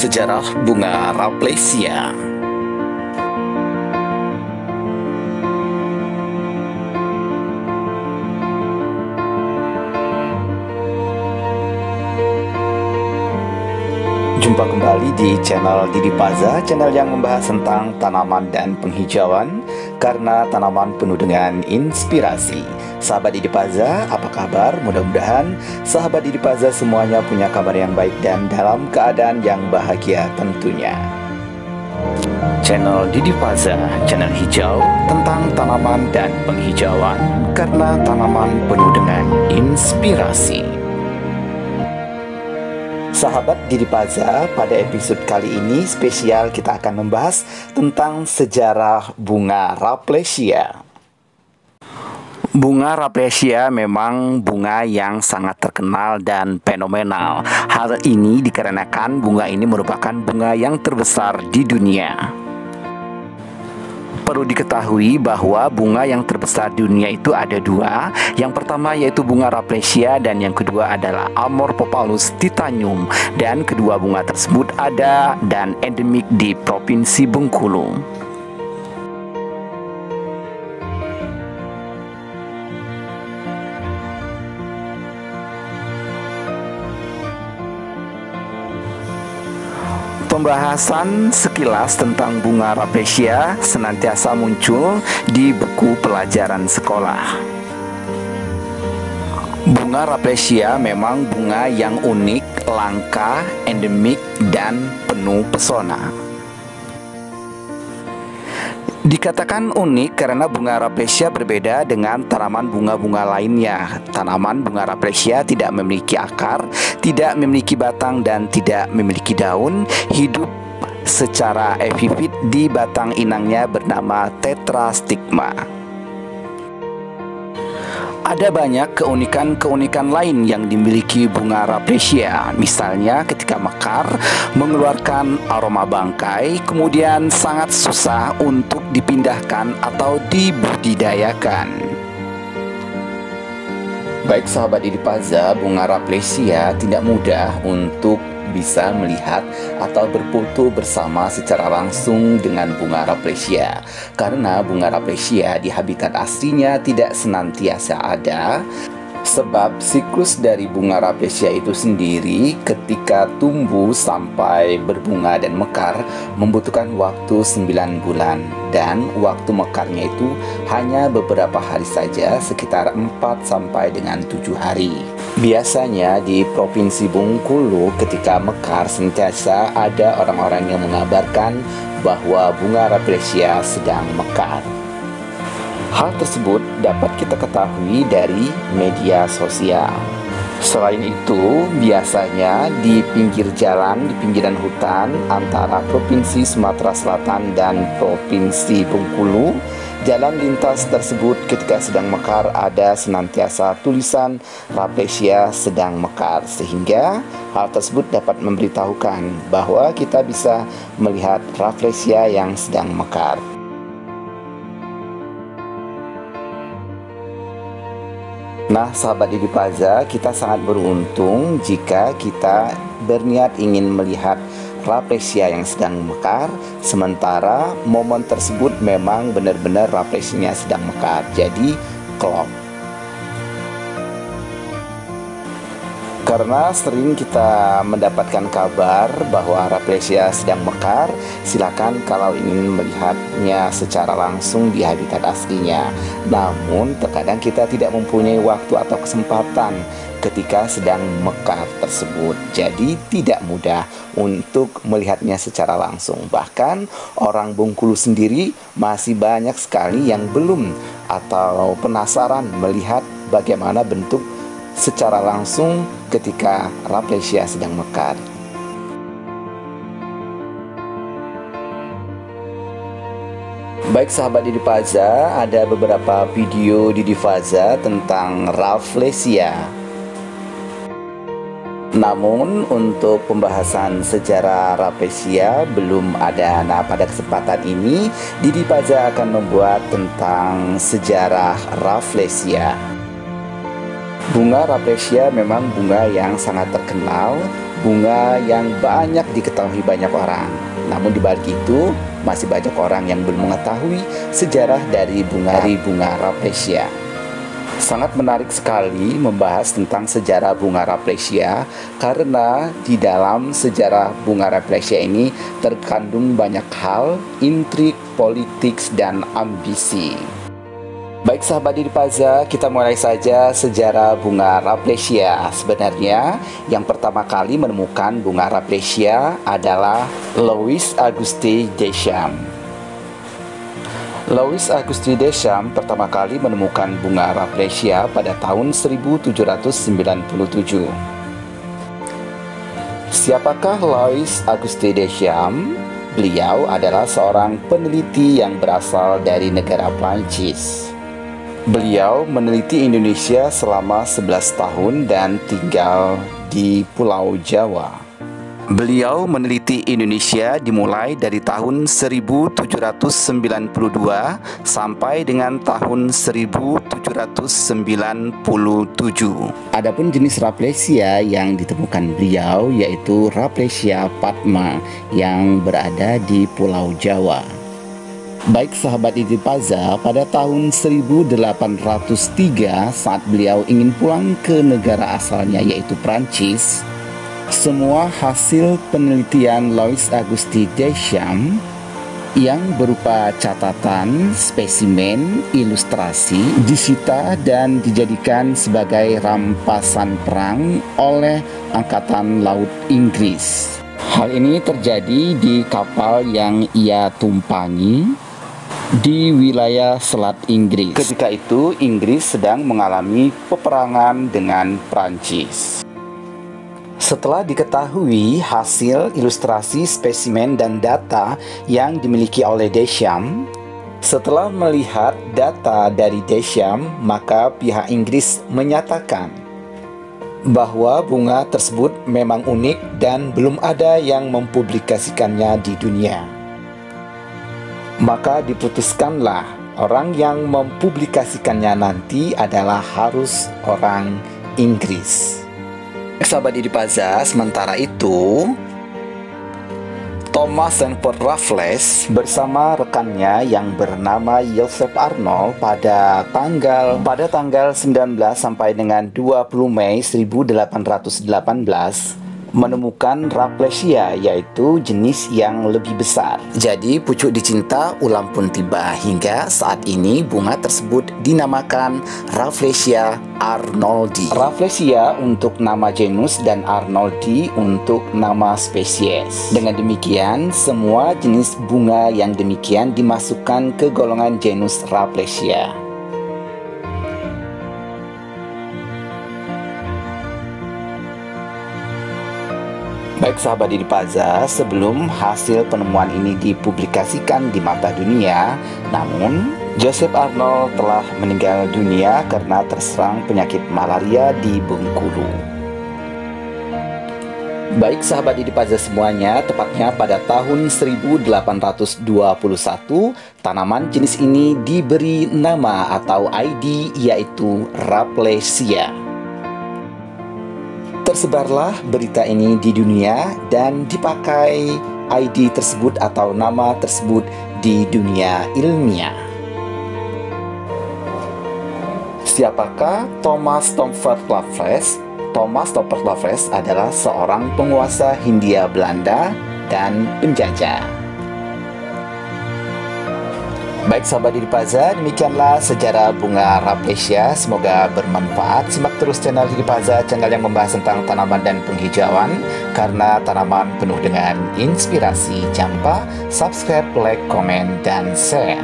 Sejarah bunga Rafflesia. Jumpa kembali di channel Didi Paza, channel yang membahas tentang tanaman dan penghijauan, karena tanaman penuh dengan inspirasi. Sahabat Didi Paza, apa kabar? Mudah-mudahan sahabat Didi Paza semuanya punya kabar yang baik dan dalam keadaan yang bahagia tentunya. Channel Didi Paza, channel hijau tentang tanaman dan penghijauan, karena tanaman penuh dengan inspirasi. Sahabat Didi Paza, pada episode kali ini spesial kita akan membahas tentang sejarah bunga Rafflesia. Bunga Rafflesia memang bunga yang sangat terkenal dan fenomenal. Hal ini dikarenakan bunga ini merupakan bunga yang terbesar di dunia. Perlu diketahui bahwa bunga yang terbesar di dunia itu ada dua. Yang pertama yaitu bunga Rafflesia dan yang kedua adalah Amorphophallus titanium. Dan kedua bunga tersebut ada dan endemik di Provinsi Bengkulu. Pembahasan sekilas tentang bunga Rafflesia senantiasa muncul di buku pelajaran sekolah. Bunga Rafflesia memang bunga yang unik, langka, endemik, dan penuh pesona. Dikatakan unik karena bunga Rafflesia berbeda dengan tanaman bunga-bunga lainnya. Tanaman bunga Rafflesia tidak memiliki akar, tidak memiliki batang, dan tidak memiliki daun. Hidup secara epifit di batang inangnya bernama tetrastigma. Ada banyak keunikan-keunikan lain yang dimiliki bunga Rafflesia. Misalnya ketika mekar mengeluarkan aroma bangkai, kemudian sangat susah untuk dipindahkan atau dibudidayakan. Baik sahabat Didi Paza, bunga Rafflesia tidak mudah untuk bisa melihat atau berfoto bersama secara langsung dengan bunga Rafflesia, karena bunga Rafflesia di habitat aslinya tidak senantiasa ada. Sebab siklus dari bunga Rafflesia itu sendiri ketika tumbuh sampai berbunga dan mekar membutuhkan waktu 9 bulan. Dan waktu mekarnya itu hanya beberapa hari saja, sekitar 4 sampai dengan 7 hari. Biasanya di Provinsi Bengkulu ketika mekar sentiasa ada orang-orang yang mengabarkan bahwa bunga Rafflesia sedang mekar. Hal tersebut dapat kita ketahui dari media sosial. Selain itu, biasanya di pinggir jalan, di pinggiran hutan antara Provinsi Sumatera Selatan dan Provinsi Bengkulu, jalan lintas tersebut ketika sedang mekar ada senantiasa tulisan Rafflesia sedang mekar, sehingga hal tersebut dapat memberitahukan bahwa kita bisa melihat Rafflesia yang sedang mekar. Nah, sahabat Didi Paza, kita sangat beruntung jika kita berniat ingin melihat Rafflesia yang sedang mekar, sementara momen tersebut memang benar-benar Rafflesia sedang mekar. Jadi, klop. Karena sering kita mendapatkan kabar bahwa Rafflesia sedang mekar, silakan kalau ingin melihatnya secara langsung di habitat aslinya. Namun terkadang kita tidak mempunyai waktu atau kesempatan ketika sedang mekar tersebut. Jadi tidak mudah untuk melihatnya secara langsung. Bahkan orang Bengkulu sendiri masih banyak sekali yang belum atau penasaran melihat bagaimana bentuk secara langsung ketika Rafflesia sedang mekar. Baik sahabat Didi Paza, ada beberapa video Didi Paza tentang Rafflesia. Namun untuk pembahasan sejarah Rafflesia belum ada. Nah, pada kesempatan ini Didi Paza akan membuat tentang sejarah Rafflesia. Bunga Rafflesia memang bunga yang sangat terkenal bunga yang banyak diketahui banyak orang. Namun di balik itu, masih banyak orang yang belum mengetahui sejarah dari bunga Rafflesia. Sangat menarik sekali membahas tentang sejarah bunga Rafflesia, karena di dalam sejarah bunga Rafflesia ini terkandung banyak hal, intrik, politik, dan ambisi. Baik sahabat Didi Paza, kita mulai saja sejarah bunga Rafflesia. Sebenarnya yang pertama kali menemukan bunga Rafflesia adalah Louis Auguste Deschamps. Louis Auguste Deschamps pertama kali menemukan bunga Rafflesia pada tahun 1797. Siapakah Louis Auguste Deschamps? Beliau adalah seorang peneliti yang berasal dari negara Prancis. Beliau meneliti Indonesia selama 11 tahun dan tinggal di Pulau Jawa. Beliau meneliti Indonesia dimulai dari tahun 1792 sampai dengan tahun 1797. Adapun jenis Rafflesia yang ditemukan beliau yaitu Rafflesia Padma yang berada di Pulau Jawa. Baik sahabat Didi Paza, pada tahun 1803 saat beliau ingin pulang ke negara asalnya yaitu Prancis, semua hasil penelitian Louis Auguste Deschamps yang berupa catatan, spesimen, ilustrasi disita dan dijadikan sebagai rampasan perang oleh Angkatan Laut Inggris. Hal ini terjadi di kapal yang ia tumpangi di wilayah Selat Inggris. Ketika itu Inggris sedang mengalami peperangan dengan Prancis. Setelah diketahui hasil ilustrasi, spesimen, dan data yang dimiliki oleh Deschamps, setelah melihat data dari Deschamps, maka pihak Inggris menyatakan bahwa bunga tersebut memang unik dan belum ada yang mempublikasikannya di dunia. Maka diputuskanlah orang yang mempublikasikannya nanti adalah harus orang Inggris. Sahabat Didi Paza, sementara itu Thomas Sandford Raffles bersama rekannya yang bernama Joseph Arnold pada tanggal 19 sampai dengan 20 Mei 1818 menemukan Rafflesia, yaitu jenis yang lebih besar. Jadi pucuk dicinta ulam pun tiba, hingga saat ini bunga tersebut dinamakan Rafflesia arnoldi. Rafflesia untuk nama genus dan Arnoldi untuk nama spesies. Dengan demikian, semua jenis bunga yang demikian dimasukkan ke golongan genus Rafflesia. Baik sahabat Didi Paza, sebelum hasil penemuan ini dipublikasikan di mata dunia, namun Joseph Arnold telah meninggal dunia karena terserang penyakit malaria di Bengkulu. Baik sahabat Didi Paza semuanya, tepatnya pada tahun 1821, tanaman jenis ini diberi nama atau ID yaitu Rafflesia. Tersebarlah berita ini di dunia dan dipakai ID tersebut atau nama tersebut di dunia ilmiah. Siapakah Thomas Stamford Raffles? Thomas Stamford Raffles adalah seorang penguasa Hindia Belanda dan penjajah. Baik sahabat Didi Paza, demikianlah sejarah bunga Rafflesia. Semoga bermanfaat. Simak terus channel Didi Paza, channel yang membahas tentang tanaman dan penghijauan, karena tanaman penuh dengan inspirasi. Jangan lupa subscribe, like, komen, dan share.